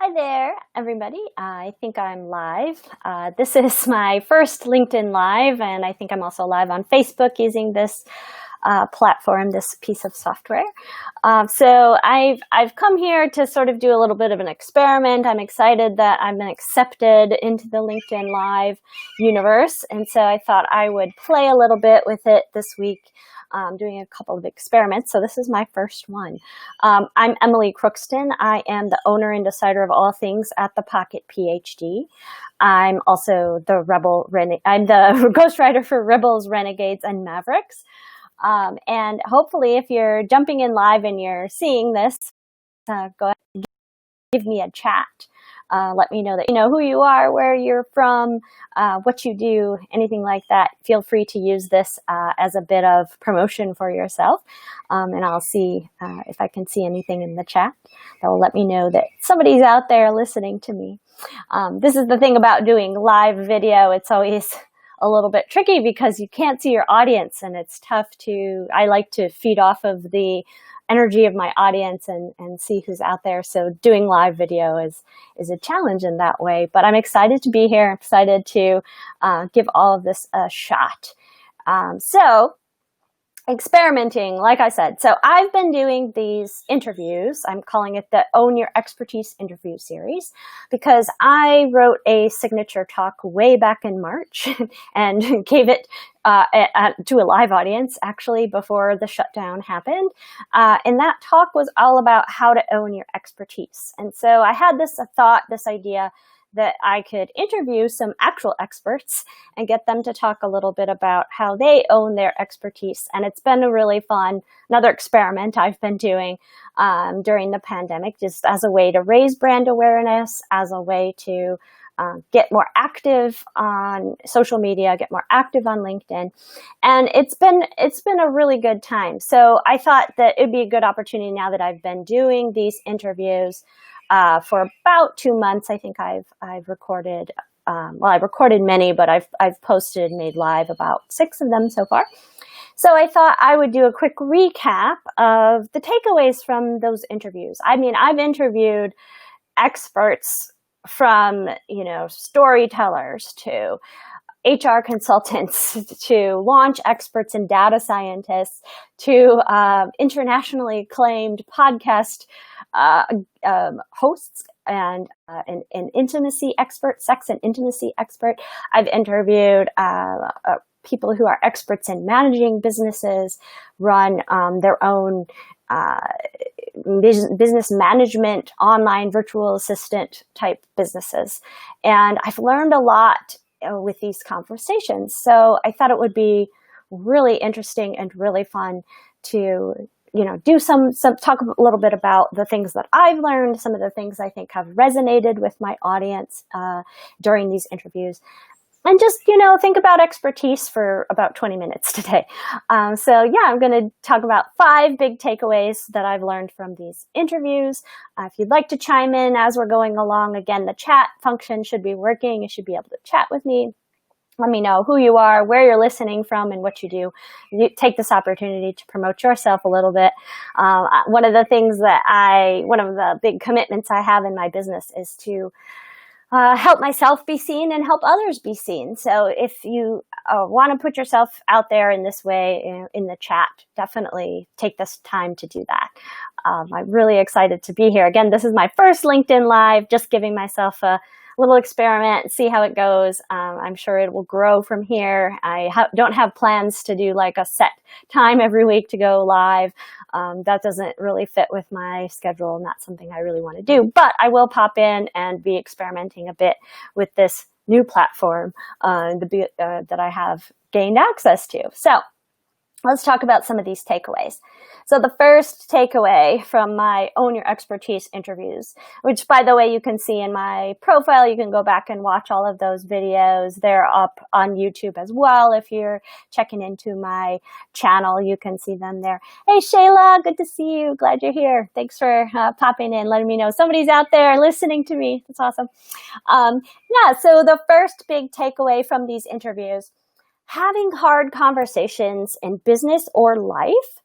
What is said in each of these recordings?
Hi there, everybody. I think I'm live. This is my first LinkedIn Live, and I think I'm also live on Facebook using this platform, this piece of software. So I've come here to sort of do a little bit of an experiment. I'm excited that I've been accepted into the LinkedIn Live universe, and so I thought I would play a little bit with it this week. Doing a couple of experiments. So this is my first one. I'm Emily Crookston. I am the owner and decider of all things at the Pocket PhD. I'm also the I'm the ghostwriter for Rebels, Renegades, and Mavericks. And hopefully if you're jumping in live and you're seeing this, go ahead and give me a chat. Let me know that you know who you are, where you're from, what you do, anything like that. Feel free to use this as a bit of promotion for yourself. And I'll see if I can see anything in the chat that will let me know that somebody's out there listening to me. This is the thing about doing live video. It's always a little bit tricky because you can't see your audience, and it's tough I like to feed off of the energy of my audience and see who's out there. So doing live video is a challenge in that way, but I'm excited to be here. I'm excited to give all of this a shot. So experimenting, like I said. So I've been doing these interviews. I'm calling it the Own Your Expertise interview series because I wrote a signature talk way back in March and gave it to a live audience actually before the shutdown happened. And that talk was all about how to own your expertise. And so I had this idea that I could interview some actual experts and get them to talk a little bit about how they own their expertise. And it's been a really fun, another experiment I've been doing during the pandemic, just as a way to raise brand awareness, as a way to get more active on social media, get more active on LinkedIn. And it's been a really good time. So I thought that it'd be a good opportunity now that I've been doing these interviews for about 2 months. I think I've recorded, I recorded many, but I've posted and made live about 6 of them so far. So I thought I would do a quick recap of the takeaways from those interviews. I mean, I've interviewed experts from, storytellers to HR consultants to launch experts and data scientists to internationally acclaimed podcast hosts and an intimacy expert, sex and intimacy expert. I've interviewed people who are experts in managing businesses, run their own business management, online virtual assistant type businesses. And I've learned a lot with these conversations. So I thought it would be really interesting and really fun to do some talk a little bit about the things that I've learned, some of the things I think have resonated with my audience during these interviews. And just, think about expertise for about 20 minutes today. I'm going to talk about 5 big takeaways that I've learned from these interviews. If you'd like to chime in as we're going along, again, the chat function should be working. You should be able to chat with me. Let me know who you are, where you're listening from, and what you do. You take this opportunity to promote yourself a little bit. One of the big commitments I have in my business is to help myself be seen and help others be seen. So if you want to put yourself out there in this way in the chat, definitely take this time to do that. I'm really excited to be here. Again, this is my first LinkedIn Live, just giving myself a little experiment, see how it goes. I'm sure it will grow from here. I don't have plans to do like a set time every week to go live. That doesn't really fit with my schedule, not something I really want to do. But I will pop in and be experimenting a bit with this new platform that I have gained access to. So let's talk about some of these takeaways. So the first takeaway from my Own Your Expertise interviews, which, by the way, you can see in my profile. You can go back and watch all of those videos. They're up on YouTube as well. If you're checking into my channel, you can see them there. Hey, Shayla, good to see you. Glad you're here. Thanks for popping in, letting me know somebody's out there listening to me. That's awesome. So the first big takeaway from these interviews: having hard conversations in business or life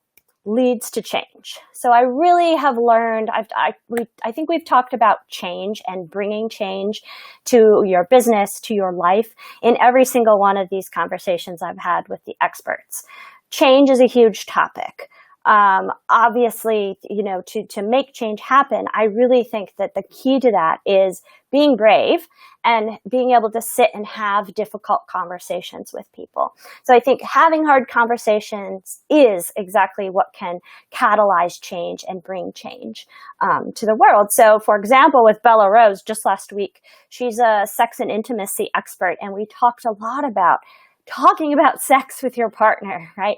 leads to change. So I really have learned, I think we've talked about change and bringing change to your business, to your life in every single one of these conversations I've had with the experts. Change is a huge topic. Obviously, to make change happen, I really think that the key to that is being brave and being able to sit and have difficult conversations with people. So I think having hard conversations is exactly what can catalyze change and bring change to the world. So for example, with Bella Rose, just last week, she's a sex and intimacy expert, and we talked a lot about talking about sex with your partner, right?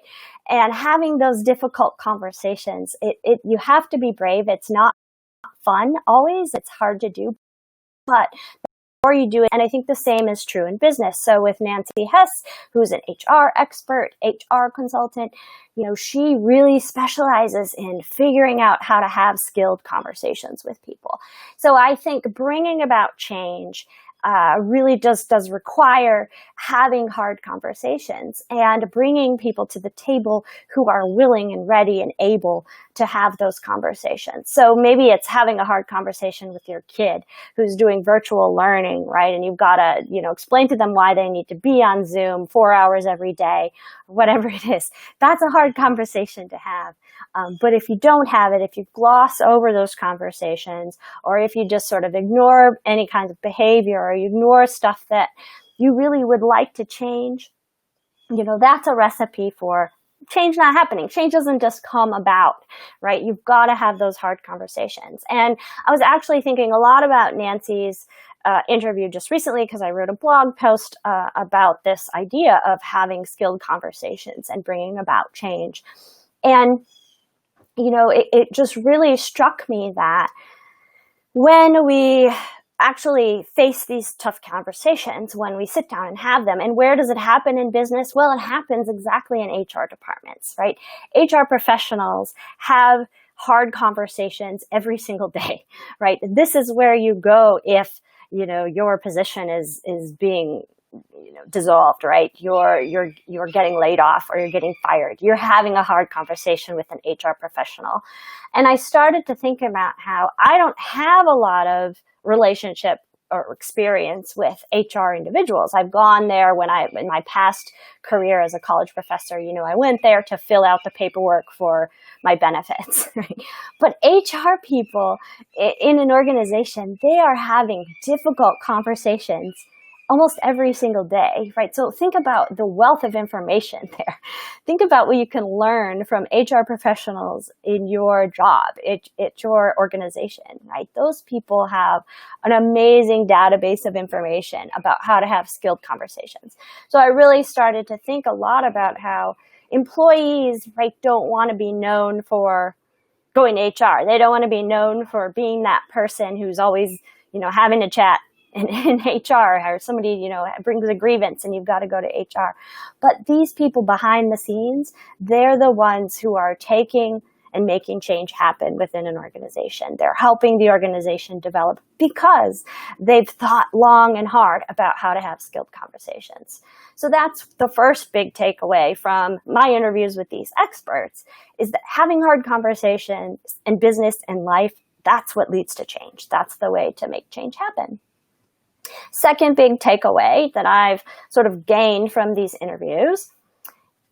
And having those difficult conversations. You have to be brave. It's not fun always. It's hard to do, but the more you do it, and I think the same is true in business. So with Nancy Hess, who's an HR expert, HR consultant, she really specializes in figuring out how to have skilled conversations with people. So I think bringing about change really does require having hard conversations and bringing people to the table who are willing and ready and able to have those conversations. So maybe it's having a hard conversation with your kid who's doing virtual learning, right? And you've got to, explain to them why they need to be on Zoom 4 hours every day, whatever it is. That's a hard conversation to have. But if you don't have it, if you gloss over those conversations, or if you just sort of ignore any kind of behavior, or you ignore stuff that you really would like to change, that's a recipe for change not happening. Change doesn't just come about, right? You've got to have those hard conversations. And I was actually thinking a lot about Nancy's interview just recently because I wrote a blog post about this idea of having skilled conversations and bringing about change. And it just really struck me that when we actually face these tough conversations, when we sit down and have them, and where does it happen in business? Well, it happens exactly in HR departments, right? HR professionals have hard conversations every single day, right? This is where you go if, your position is being dissolved, right? You're getting laid off or you're getting fired. You're having a hard conversation with an HR professional. And I started to think about how I don't have a lot of relationship or experience with HR individuals. I've gone there in my past career as a college professor, I went there to fill out the paperwork for my benefits, right? But HR people in an organization, they are having difficult conversations almost every single day, right? So think about the wealth of information there. Think about what you can learn from HR professionals in your job, at your organization, right? Those people have an amazing database of information about how to have skilled conversations. So I really started to think a lot about how employees, right, don't want to be known for going to HR. They don't want to be known for being that person who's always, having a chat in HR, or somebody, brings a grievance and you've got to go to HR. But these people behind the scenes, they're the ones who are taking and making change happen within an organization. They're helping the organization develop because they've thought long and hard about how to have skilled conversations. So that's the first big takeaway from my interviews with these experts, is that having hard conversations in business and life, that's what leads to change. That's the way to make change happen. Second big takeaway that I've sort of gained from these interviews,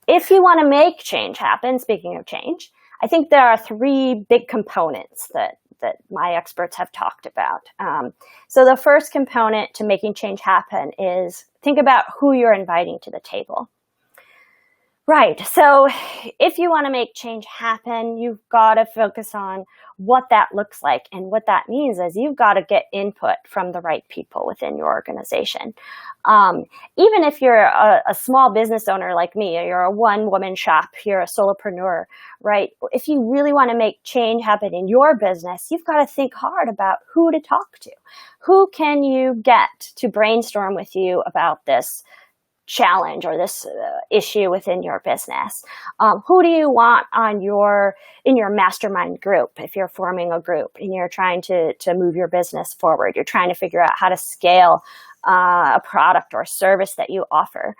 if you want to make change happen, speaking of change, I think there are 3 big components that my experts have talked about. So the first component to making change happen is think about who you're inviting to the table. Right. So if you want to make change happen, you've got to focus on what that looks like. And what that means is you've got to get input from the right people within your organization. Even if you're a small business owner like me, or you're a one-woman shop, you're a solopreneur, right? If you really want to make change happen in your business, you've got to think hard about who to talk to. Who can you get to brainstorm with you about this challenge or this issue within your business? Who do you want in your mastermind group if you're forming a group and you're trying to move your business forward? You're trying to figure out how to scale a product or service that you offer.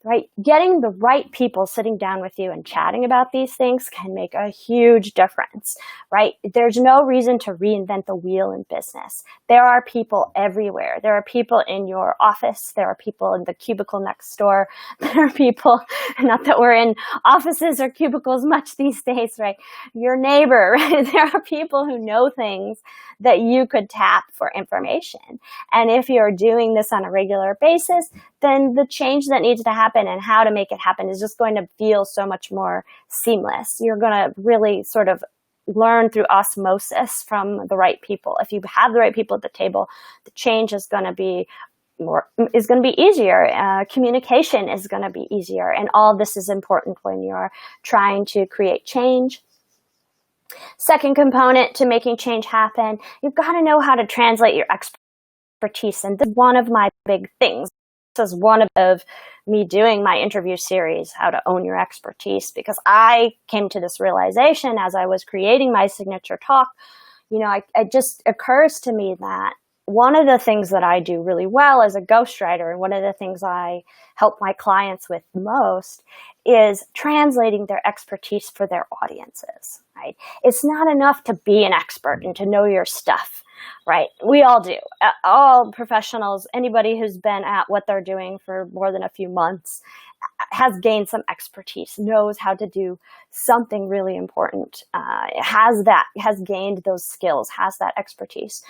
right? Getting the right people sitting down with you and chatting about these things can make a huge difference, right? There's no reason to reinvent the wheel in business. There are people everywhere. There are people in your office. There are people in the cubicle next door. There are people, not that we're in offices or cubicles much these days, right? Your neighbor, right? There are people who know things that you could tap for information. And if you're doing this on a regular basis, then the change that needs to happen and how to make it happen is just going to feel so much more seamless. You're going to really sort of learn through osmosis from the right people. If you have the right people at the table, the change is going to be easier. Communication is going to be easier. And all this is important when you're trying to create change. Second component to making change happen, you've got to know how to translate your expertise. And this is one of my big things. This is one of me doing my interview series, How to Own Your Expertise, because I came to this realization as I was creating my signature talk. It just occurs to me that one of the things that I do really well as a ghostwriter, and one of the things I help my clients with most, is translating their expertise for their audiences, right? It's not enough to be an expert and to know your stuff, right? We all do. All professionals, anybody who's been at what they're doing for more than a few months has gained some expertise, knows how to do something really important, has gained those skills, has that expertise.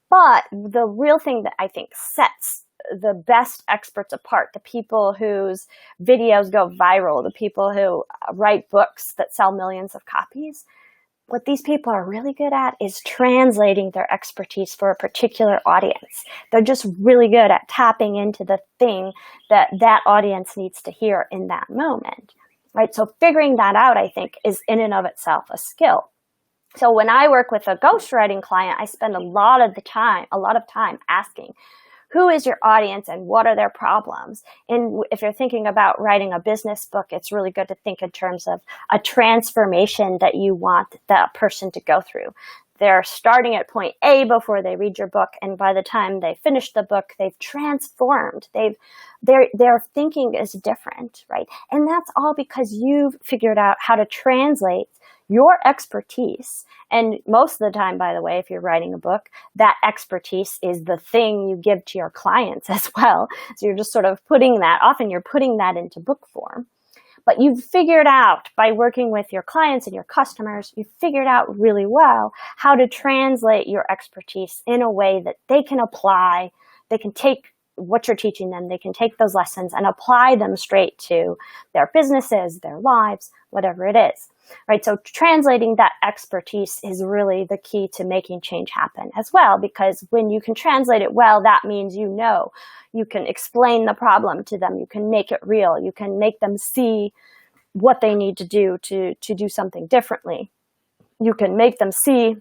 But the real thing that I think sets the best experts apart, the people whose videos go viral, the people who write books that sell millions of copies, what these people are really good at is translating their expertise for a particular audience. They're just really good at tapping into the thing that that audience needs to hear in that moment, right? So figuring that out, I think, is in and of itself a skill. So when I work with a ghostwriting client, I spend a lot of time asking, who is your audience and what are their problems? And if you're thinking about writing a business book, it's really good to think in terms of a transformation that you want that person to go through. They're starting at point A before they read your book, and by the time they finish the book, they've transformed. Their thinking is different, right? And that's all because you've figured out how to translate your expertise. And most of the time, by the way, if you're writing a book, that expertise is the thing you give to your clients as well. So you're just sort of often you're putting that into book form. But you've figured out, by working with your clients and your customers, you've figured out really well how to translate your expertise in a way that they can apply. They can take what you're teaching them, they can take those lessons and apply them straight to their businesses, their lives, whatever it is. Right? So translating that expertise is really the key to making change happen as well, because when you can translate it well, that means you can explain the problem to them, you can make it real, you can make them see what they need to do something differently. You can make them see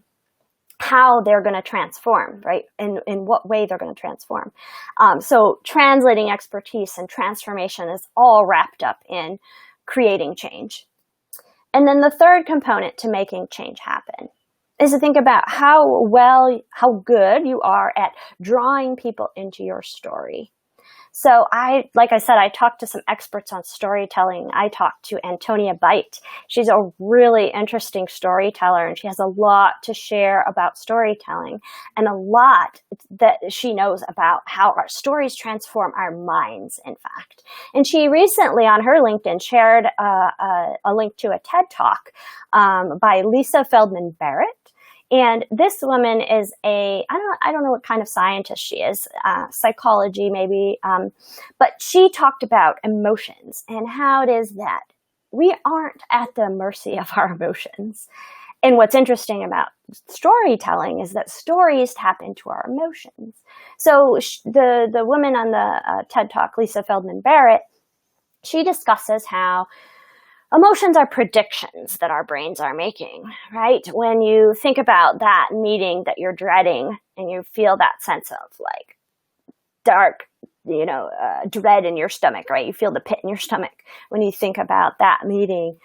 how they're going to transform, right? In what way they're going to transform. So translating expertise and transformation is all wrapped up in creating change. And then the third component to making change happen is to think about how good you are at drawing people into your story. So like I said, I talked to some experts on storytelling. I talked to Antonia Bite. She's a really interesting storyteller, and she has a lot to share about storytelling and a lot that she knows about how our stories transform our minds, in fact. And she recently on her LinkedIn shared a link to a TED Talk by Lisa Feldman Barrett. And this woman is I don't know what kind of scientist she is, psychology maybe, but she talked about emotions and how it is that we aren't at the mercy of our emotions. And what's interesting about storytelling is that stories tap into our emotions. So the woman on the TED Talk, Lisa Feldman Barrett, she discusses how emotions are predictions that our brains are making, right? When you think about that meeting that you're dreading and you feel that sense of like dark, dread in your stomach, right? You feel the pit in your stomach when you think about that meeting.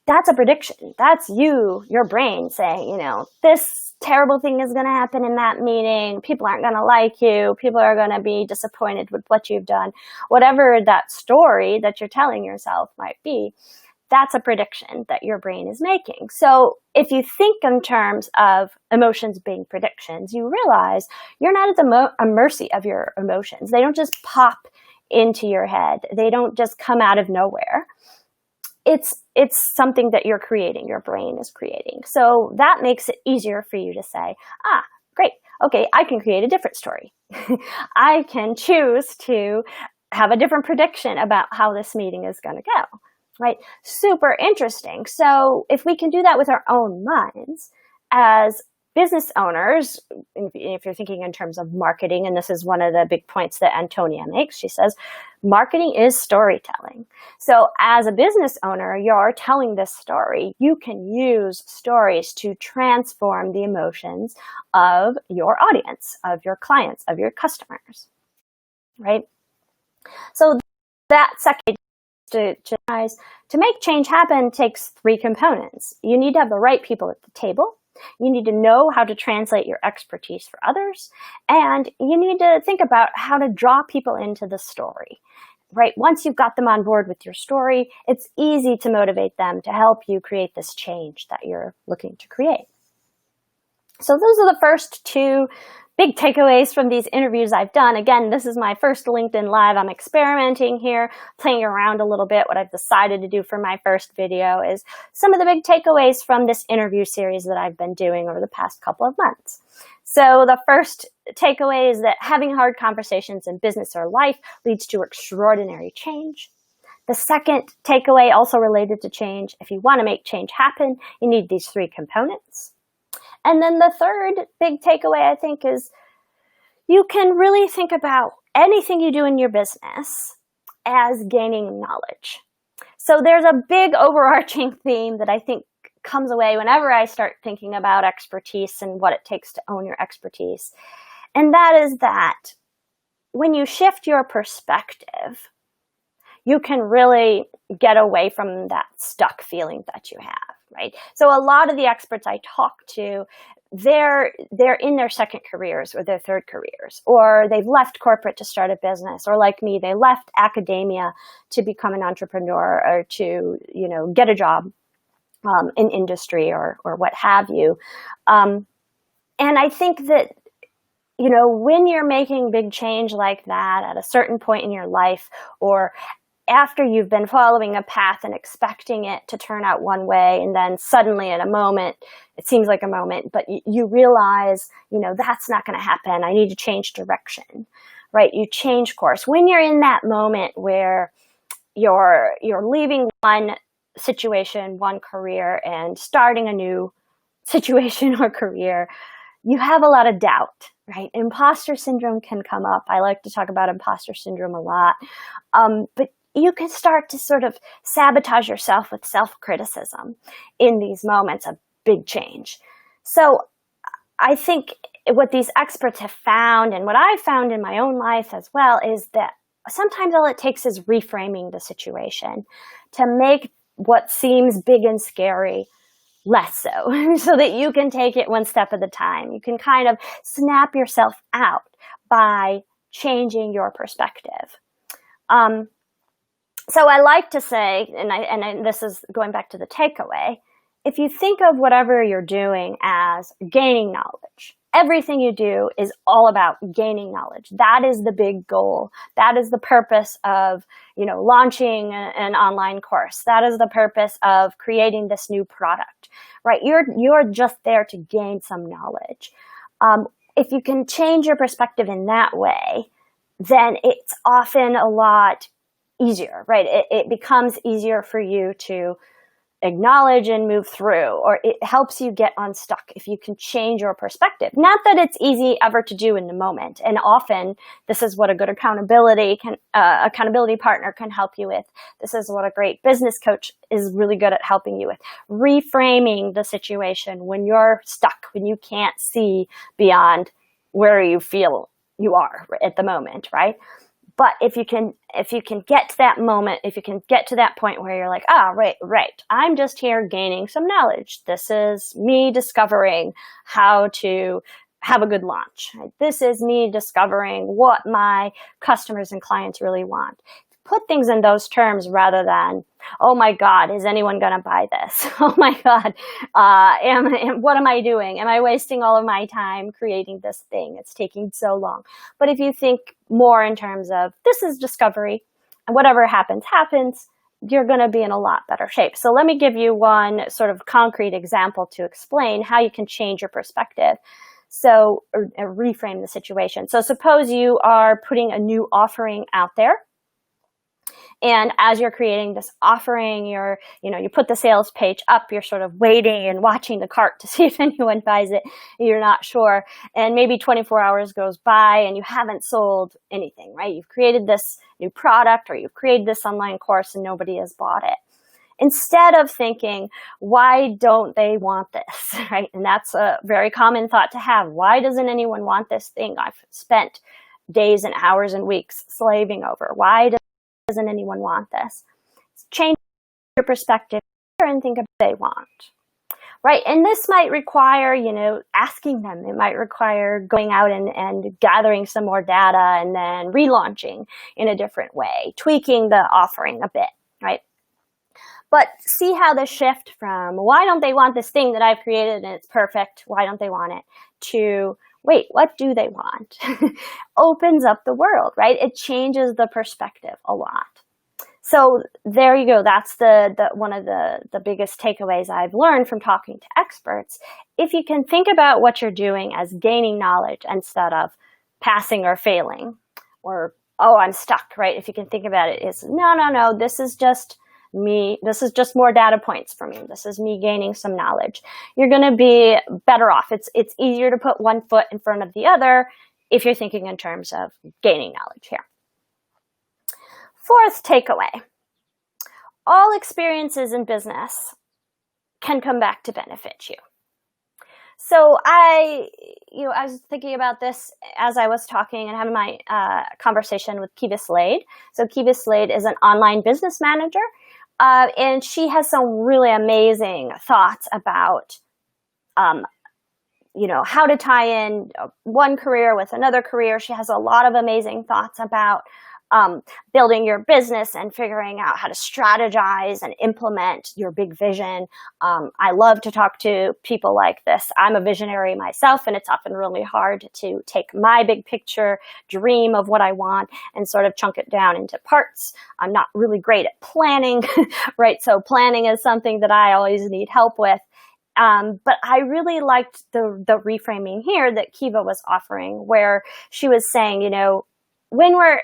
That's a prediction. That's your brain saying, this terrible thing is going to happen in that meeting. People aren't going to like you. People are going to be disappointed with what you've done. Whatever that story that you're telling yourself might be, that's a prediction that your brain is making. So if you think in terms of emotions being predictions, you realize you're not at the mercy of your emotions. They don't just pop into your head. They don't just come out of nowhere. It's something that you're creating, your brain is creating. So that makes it easier for you to say, great, okay, I can create a different story. I can choose to have a different prediction about how this meeting is going to go, right? Super interesting. So if we can do that with our own minds as business owners, if you're thinking in terms of marketing, and this is one of the big points that Antonia makes, she says, marketing is storytelling. So as a business owner, you're telling this story. You can use stories to transform the emotions of your audience, of your clients, of your customers, right? So that second, to make change happen takes 3 components. You need to have the right people at the table. You need to know how to translate your expertise for others, and you need to think about how to draw people into the story, right? Once you've got them on board with your story, it's easy to motivate them to help you create this change that you're looking to create. So those are the first 2 big takeaways from these interviews I've done. Again, this is my first LinkedIn Live. I'm experimenting here, playing around a little bit. What I've decided to do for my first video is some of the big takeaways from this interview series that I've been doing over the past couple of months. So the first takeaway is that having hard conversations in business or life leads to extraordinary change. The second takeaway, also related to change, if you want to make change happen, you need these 3 components. And then the third big takeaway, I think, is you can really think about anything you do in your business as gaining knowledge. So there's a big overarching theme that I think comes away whenever I start thinking about expertise and what it takes to own your expertise. And that is that when you shift your perspective, you can really get away from that stuck feeling that you have, right? So a lot of the experts I talk to, they're in their second careers or their third careers, or they've left corporate to start a business, or like me, they left academia to become an entrepreneur or to, get a job in industry or what have you. And I think that, when you're making big change like that at a certain point in your life, or after you've been following a path and expecting it to turn out one way, and then suddenly at a moment, it seems like a moment, but you realize, that's not going to happen. I need to change direction, right? You change course. When you're in that moment where you're leaving one situation, one career, and starting a new situation or career, you have a lot of doubt, right? Imposter syndrome can come up. I like to talk about imposter syndrome a lot. But you can start to sort of sabotage yourself with self-criticism in these moments of big change. So I think what these experts have found, and what I've found in my own life as well, is that sometimes all it takes is reframing the situation to make what seems big and scary less so that you can take it one step at a time. You can kind of snap yourself out by changing your perspective. So I like to say, and this is going back to the takeaway, if you think of whatever you're doing as gaining knowledge, everything you do is all about gaining knowledge. That is the big goal. That is the purpose of, launching an online course. That is the purpose of creating this new product, right? You're just there to gain some knowledge. If you can change your perspective in that way, then it's often a lot easier, right? It becomes easier for you to acknowledge and move through, or it helps you get unstuck if you can change your perspective. Not that it's easy ever to do in the moment, and often this is what a good accountability partner can help you with. This is what a great business coach is really good at helping you with. Reframing the situation when you're stuck, when you can't see beyond where you feel you are at the moment, right? But if you can get to that moment, if you can get to that point where you're like, right, I'm just here gaining some knowledge. This is me discovering how to have a good launch. Right? This is me discovering what my customers and clients really want. Put things in those terms rather than, oh my God, is anyone going to buy this? Oh my God, what am I doing? Am I wasting all of my time creating this thing? It's taking so long. But if you think more in terms of, this is discovery, and whatever happens, you're going to be in a lot better shape. So let me give you one sort of concrete example to explain how you can change your perspective. So, or reframe the situation. So suppose you are putting a new offering out there. And as you're creating this offering, you put the sales page up, you're sort of waiting and watching the cart to see if anyone buys it. You're not sure. And maybe 24 hours goes by and you haven't sold anything, right? You've created this new product or you've created this online course and nobody has bought it. Instead of thinking, why don't they want this, right? And that's a very common thought to have. Why doesn't anyone want this thing I've spent days and hours and weeks slaving over? Why doesn't anyone want this? Change your perspective and think of what they want, right? And this might require, asking them. It might require going out and gathering some more data and then relaunching in a different way, tweaking the offering a bit, right? But see how the shift from, why don't they want this thing that I've created and it's perfect, why don't they want it, to, wait, what do they want? Opens up the world, right? It changes the perspective a lot. So there you go. That's one of the biggest takeaways I've learned from talking to experts. If you can think about what you're doing as gaining knowledge instead of passing or failing, or, oh, I'm stuck, right? If you can think about it as, no, this is just me. This is just more data points for me. This is me gaining some knowledge. You're going to be better off. It's easier to put one foot in front of the other if you're thinking in terms of gaining knowledge here. Fourth takeaway, all experiences in business can come back to benefit you. So I was thinking about this as I was talking and having my conversation with Kiva Slade. So Kiva Slade is an online business manager. And she has some really amazing thoughts about, how to tie in one career with another career. She has a lot of amazing thoughts about building your business and figuring out how to strategize and implement your big vision. I love to talk to people like this. I'm a visionary myself, and it's often really hard to take my big picture dream of what I want and sort of chunk it down into parts. I'm not really great at planning, right? So planning is something that I always need help with. But I really liked the reframing here that Kiva was offering, where she was saying, when we're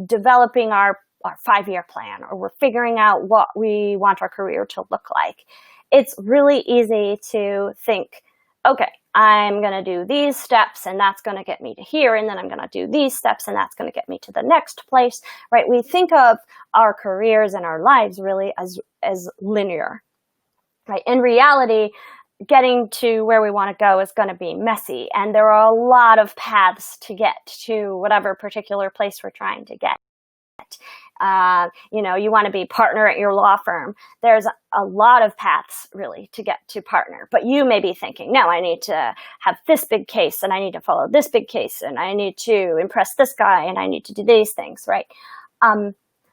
developing our 5-year plan, or we're figuring out what we want our career to look like, it's really easy to think, okay, I'm going to do these steps and that's going to get me to here, and then I'm going to do these steps and that's going to get me to the next place, right? We think of our careers and our lives really as linear, right? In reality, getting to where we want to go is going to be messy, and there are a lot of paths to get to whatever particular place we're trying to get. You want to be partner at your law firm. There's a lot of paths really to get to partner, but you may be thinking, no, I need to have this big case and I need to follow this big case and I need to impress this guy and I need to do these things, right?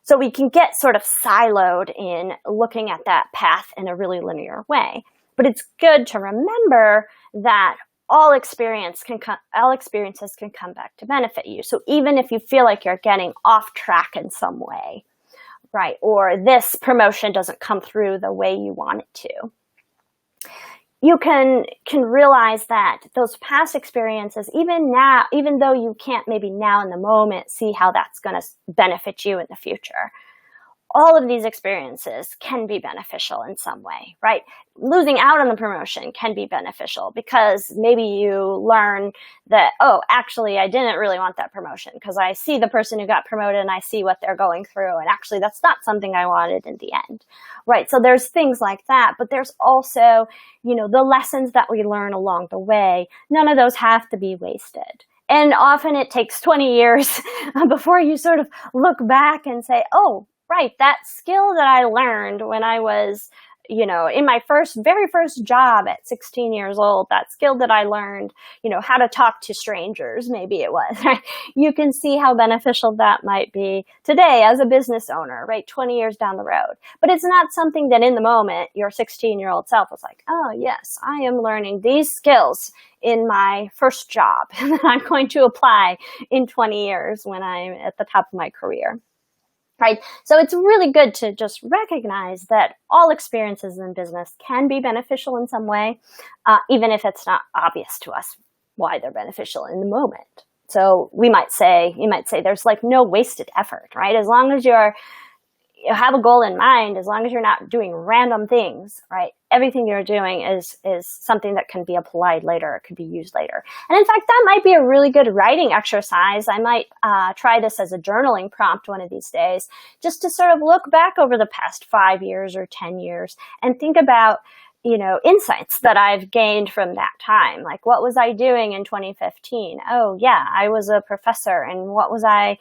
So we can get sort of siloed in looking at that path in a really linear way. But it's good to remember that all experiences can come back to benefit you. So even if you feel like you're getting off track in some way, right, or this promotion doesn't come through the way you want it to, you can realize that those past experiences, even though you can't maybe now in the moment see how that's going to benefit you in the future, all of these experiences can be beneficial in some way, right? Losing out on the promotion can be beneficial because maybe you learn that, oh, actually, I didn't really want that promotion because I see the person who got promoted and I see what they're going through. And actually, that's not something I wanted in the end, right? So there's things like that. But there's also, the lessons that we learn along the way. None of those have to be wasted. And often it takes 20 years before you sort of look back and say, oh, right, that skill that I learned when I was, in my very first job at 16 years old, that skill that I learned, how to talk to strangers, maybe it was, right? You can see how beneficial that might be today as a business owner, right? 20 years down the road. But it's not something that in the moment your 16-year-old self was like, oh, yes, I am learning these skills in my first job and I'm going to apply in 20 years when I'm at the top of my career. Right. So it's really good to just recognize that all experiences in business can be beneficial in some way, even if it's not obvious to us why they're beneficial in the moment. So you might say there's like no wasted effort, right? As long as you have a goal in mind, as long as you're not doing random things, right? Everything you're doing is something that can be applied later, it could be used later. And in fact, that might be a really good writing exercise. I might try this as a journaling prompt one of these days, just to sort of look back over the past 5 years or 10 years and think about, insights that I've gained from that time. Like, what was I doing in 2015? Oh, yeah, I was a professor, and what was I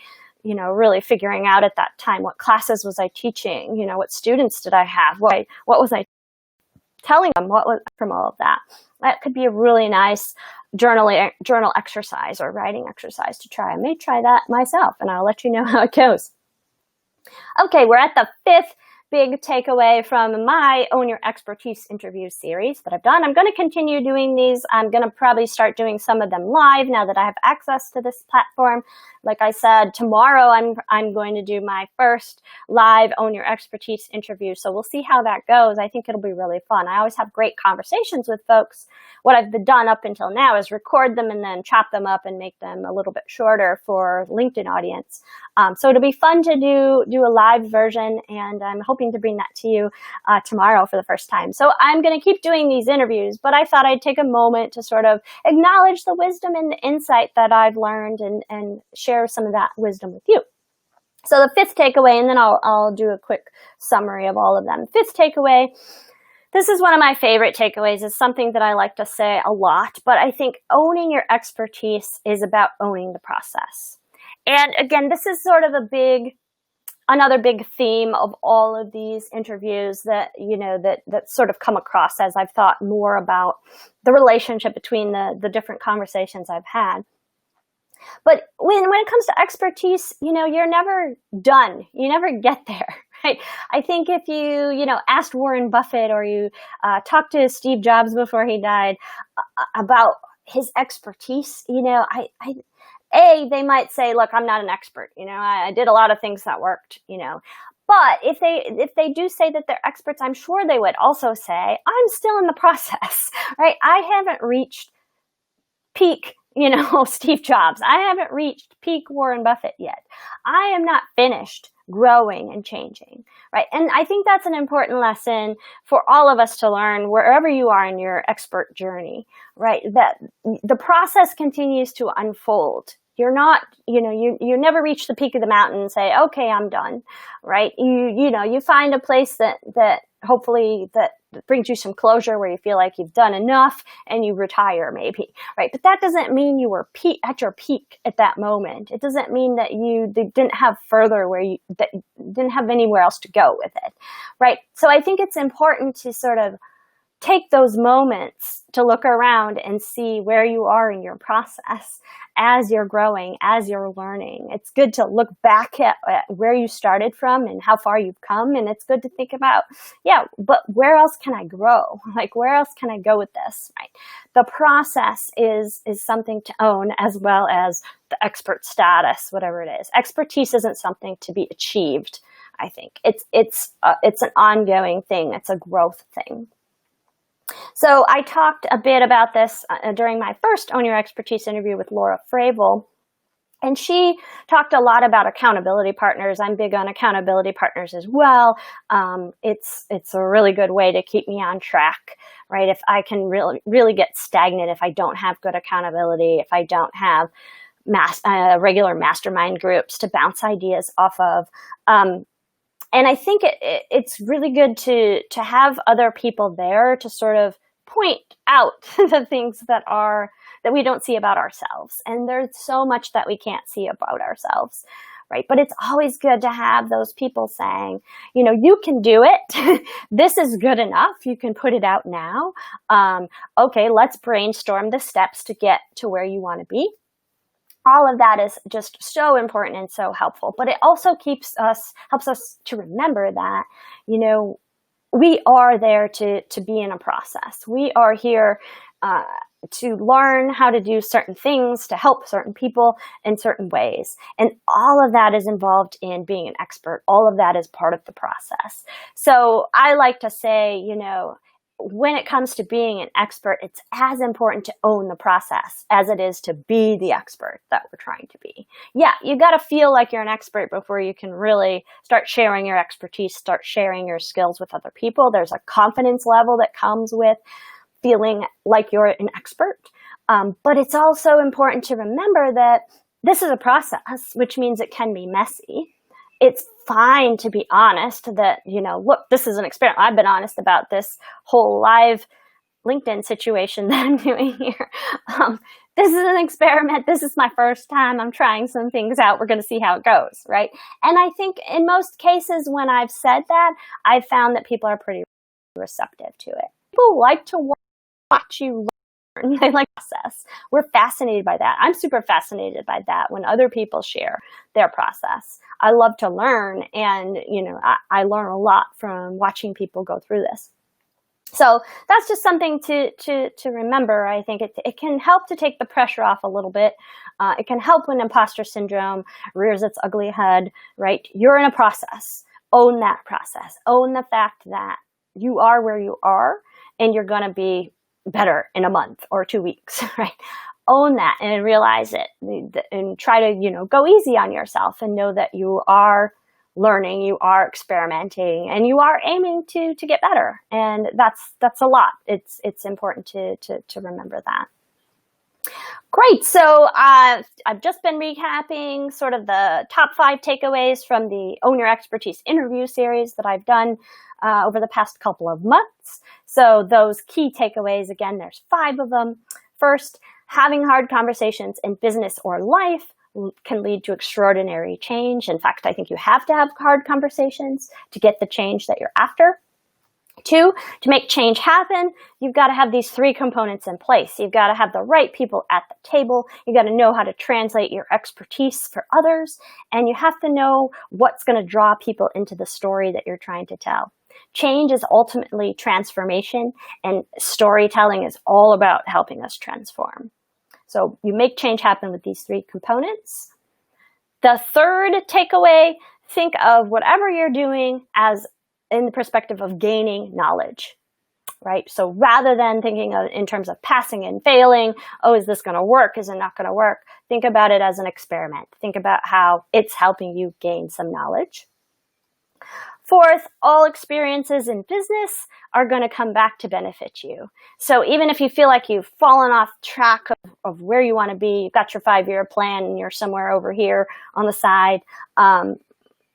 really figuring out at that time? What classes was I teaching? What students did I have? What was I telling them? What was from all of that? That could be a really nice journal exercise or writing exercise to try. I may try that myself, and I'll let you know how it goes. Okay, we're at the 5th big takeaway from my Own Your Expertise interview series that I've done. I'm going to continue doing these. I'm going to probably start doing some of them live now that I have access to this platform. Like I said, tomorrow I'm going to do my first live Own Your Expertise interview. So we'll see how that goes. I think it'll be really fun. I always have great conversations with folks. What I've done up until now is record them and then chop them up and make them a little bit shorter for LinkedIn audience. So it'll be fun to do a live version, and I'm hoping to bring that to you tomorrow for the first time. So I'm going to keep doing these interviews, but I thought I'd take a moment to sort of acknowledge the wisdom and the insight that I've learned and share some of that wisdom with you. So the 5th takeaway, and then I'll do a quick summary of all of them. 5th takeaway, this is one of my favorite takeaways. It's something that I like to say a lot, but I think owning your expertise is about owning the process. And again, this is sort of another big theme of all of these interviews that sort of come across as I've thought more about the relationship between the different conversations I've had. But when it comes to expertise, you're never done. You never get there, right? I think if you asked Warren Buffett or you talked to Steve Jobs before he died about his expertise, they might say, look, I'm not an expert. I did a lot of things that worked, But if they do say that they're experts, I'm sure they would also say, I'm still in the process, right? I haven't reached peak, Steve Jobs. I haven't reached peak Warren Buffett yet. I am not finished growing and changing, right? And I think that's an important lesson for all of us to learn wherever you are in your expert journey, right? That the process continues to unfold. You're not, you never reach the peak of the mountain and say, okay, I'm done, right? You find a place that hopefully that brings you some closure where you feel like you've done enough and you retire maybe, right? But that doesn't mean you were at your peak at that moment. It doesn't mean that you didn't have further that you didn't have anywhere else to go with it, right? So I think it's important to sort of take those moments to look around and see where you are in your process as you're growing, as you're learning. It's good to look back at where you started from and how far you've come. And it's good to think about, but where else can I grow? Like, where else can I go with this, right? The process is something to own as well as the expert status, whatever it is. Expertise isn't something to be achieved, I think. It's an ongoing thing. It's a growth thing. So I talked a bit about this during my first Own Your Expertise interview with Laura Fravel, and she talked a lot about accountability partners. I'm big on accountability partners as well. It's a really good way to keep me on track, right? If I can really get stagnant, if I don't have good accountability, if I don't have regular mastermind groups to bounce ideas off of. And I think it's really good to have other people there to sort of point out the things that are that we don't see about ourselves. And there's so much that we can't see about ourselves. Right? But it's always good to have those people saying, you can do it. This is good enough. You can put it out now. Okay, let's brainstorm the steps to get to where you want to be. All of that is just so important and so helpful. But it also helps us to remember that, we are there to be in a process. We are here to learn how to do certain things, to help certain people in certain ways. And all of that is involved in being an expert. All of that is part of the process. So I like to say, when it comes to being an expert, it's as important to own the process as it is to be the expert that we're trying to be. Yeah, you got to feel like you're an expert before you can really start sharing your expertise, start sharing your skills with other people. There's a confidence level that comes with feeling like you're an expert. But it's also important to remember that this is a process, which means it can be messy. It's fine to be honest that, look, this is an experiment. I've been honest about this whole live LinkedIn situation that I'm doing here. This is an experiment. This is my first time. I'm trying some things out. We're going to see how it goes, right? And I think in most cases when I've said that, I've found that people are pretty receptive to it. People like to watch you learn. They like process. We're fascinated by that. I'm super fascinated by that when other people share their process. I love to learn, and I learn a lot from watching people go through this. So that's just something to remember. I think it can help to take the pressure off a little bit. It can help when imposter syndrome rears its ugly head, right? You're in a process. Own that process. Own the fact that you are where you are, and you're going to be better in a month or 2 weeks, right? Own that and realize it, and try to, go easy on yourself and know that you are learning, you are experimenting, and you are aiming to get better. And that's a lot. It's important to remember that. Great. So I've just been recapping sort of the top 5 takeaways from the Own Your Expertise interview series that I've done over the past couple of months. So those key takeaways, again, there's 5 of them. First, having hard conversations in business or life can lead to extraordinary change. In fact, I think you have to have hard conversations to get the change that you're after. 2, to make change happen, you've got to have these 3 components in place. You've got to have the right people at the table. You've got to know how to translate your expertise for others. And you have to know what's going to draw people into the story that you're trying to tell. Change is ultimately transformation, and storytelling is all about helping us transform. So you make change happen with these 3 components. The third takeaway, think of whatever you're doing as in the perspective of gaining knowledge, right? So rather than thinking of in terms of passing and failing, oh, is this going to work? Is it not going to work? Think about it as an experiment. Think about how it's helping you gain some knowledge. Fourth, all experiences in business are going to come back to benefit you. So even if you feel like you've fallen off track of where you want to be, you've got your 5-year plan and you're somewhere over here on the side,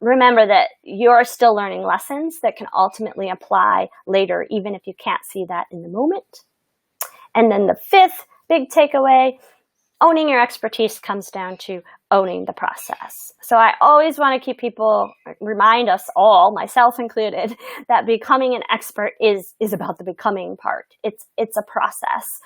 remember that you're still learning lessons that can ultimately apply later, even if you can't see that in the moment. And then the 5th big takeaway, owning your expertise comes down to owning the process. So I always want to remind us all, myself included, that becoming an expert is about the becoming part. It's a process.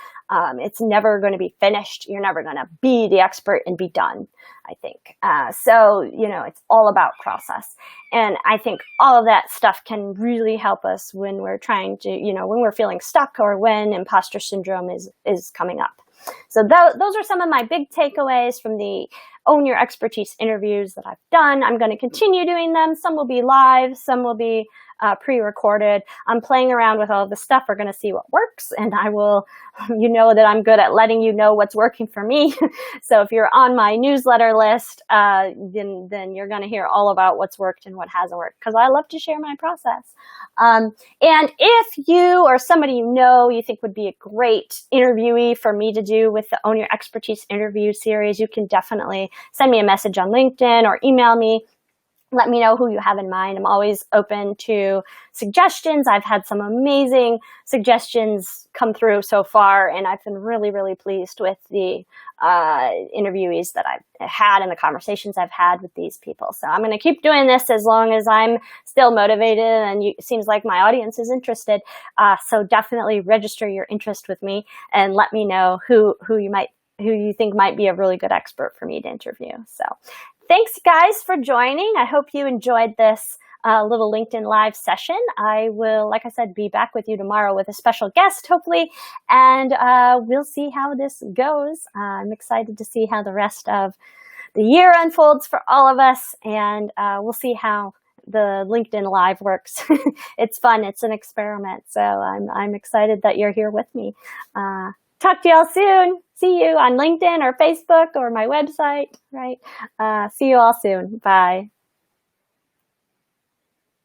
It's never going to be finished. You're never going to be the expert and be done, I think. So it's all about process. And I think all of that stuff can really help us when we're trying to, when we're feeling stuck or when imposter syndrome is coming up. So those are some of my big takeaways from the Own Your Expertise interviews that I've done. I'm going to continue doing them. Some will be live, some will be pre-recorded. I'm playing around with all of this stuff. We're going to see what works, and I will, that I'm good at letting you know what's working for me. So if you're on my newsletter list, then you're going to hear all about what's worked and what hasn't worked, because I love to share my process. And if you or somebody you think would be a great interviewee for me to do with the Own Your Expertise interview series, you can definitely send me a message on LinkedIn or email me. let me know who you have in mind. I'm always open to suggestions. I've had some amazing suggestions come through so far, and I've been really, really pleased with the interviewees that I've had and the conversations I've had with these people. So I'm going to keep doing this as long as I'm still motivated, and it seems like my audience is interested. So definitely register your interest with me and let me know who you think might be a really good expert for me to interview. So thanks, guys, for joining. I hope you enjoyed this little LinkedIn Live session. I will, like I said, be back with you tomorrow with a special guest, hopefully, and we'll see how this goes. I'm excited to see how the rest of the year unfolds for all of us, and we'll see how the LinkedIn Live works. It's fun. It's an experiment, so I'm excited that you're here with me. Talk to y'all soon. See you on LinkedIn or Facebook or my website, right? See you all soon. Bye.